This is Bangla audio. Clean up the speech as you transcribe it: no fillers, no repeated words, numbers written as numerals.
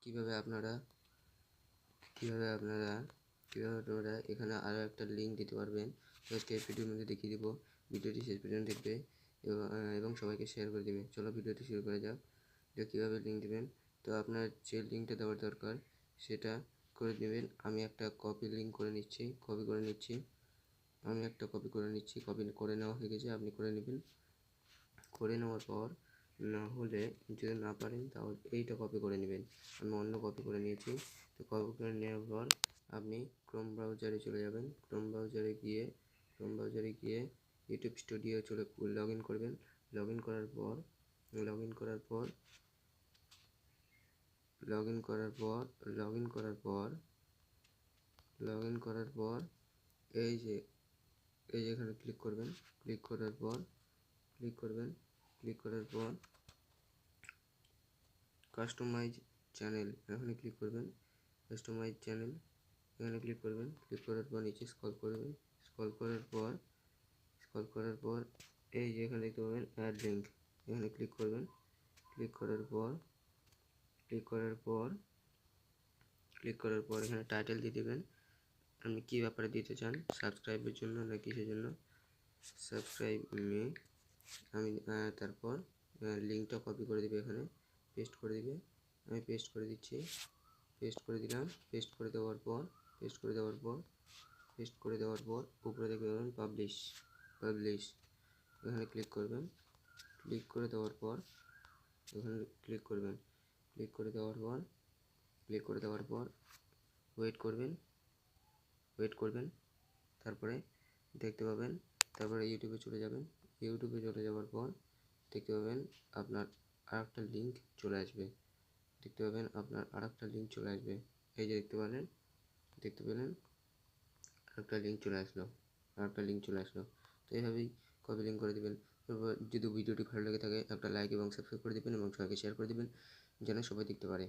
কিভাবে আপনারা এখানে আরও একটা লিঙ্ক দিতে পারবেন। তো আজকে এই ভিডিওর মধ্যে দেখিয়ে দেবো। ভিডিওটি শেষ পর্যন্ত দেখবে এবং সবাইকে শেয়ার করে দেবে। চলো ভিডিওটি শুরু করা যাক। তো কীভাবে লিঙ্ক দেবেন, তো আপনার যে লিঙ্কটা দেওয়ার দরকার সেটা করে নেবেন। আমি একটা কপি লিঙ্ক করে নিচ্ছি, কপি করে নিচ্ছি। কপি করে নেওয়া হয়ে গেছে, আপনি করে নেবেন। করে নেওয়ার পর না হলে যদি না পারেন তাহলে এইটা কপি করে নেবেন। আমি অন্য কপি করে নিয়েছি। তো কপি করে নেওয়ার পর আপনি ক্রোম ব্রাউজারে চলে যাবেন। ক্রোম ব্রাউজারে গিয়ে ইউটিউব স্টুডিও লগ ইন করবেন। লগ ইন করার পর এই যে এখানে ক্লিক করবেন। ক্লিক করার পর কাস্টমাইজ চ্যানেল এখানে ক্লিক করবেন। এখানে ক্লিক করবেন। ক্লিক করার পর নিচে স্ক্রল করার পর এই যে এখানে দেখতে পাবেন অ্যাড লিঙ্ক, এখানে ক্লিক করবেন। ক্লিক করার পর এখানে টাইটেল দিয়ে দেবেন। আপনি কী ব্যাপারে দিতে চান, সাবস্ক্রাইবের জন্য না কিসের জন্য, সাবস্ক্রাইব মি। আমি তারপর লিঙ্কটা কপি করে দেবে, এখানে পেস্ট করে দিবে। আমি পেস্ট করে দিচ্ছি, পেস্ট করে দেওয়ার পর উপরে দেখতে পাবেন পাবলিশ। এখানে ক্লিক করবেন। ক্লিক করে দেওয়ার পর ওয়েট করবেন। তারপরে দেখতে পাবেন, তারপরে ইউটিউবে চলে যাবেন। ইউটিউবে চলে যাওয়ার পর দেখতে পাবেন আপনার আরেকটা লিঙ্ক চলে আসবে। এই যে দেখতে পেলেন আরেকটা লিঙ্ক চলে আসলো। তো এইভাবেই কপি লিঙ্ক করে দেবেন। তারপর যদি ভিডিওটি ভালো লেগে থাকে একটা লাইক এবং সাবস্ক্রাইব করে দেবেন এবং সবাইকে শেয়ার করে দেবেন যেন সবাই দেখতে পারে।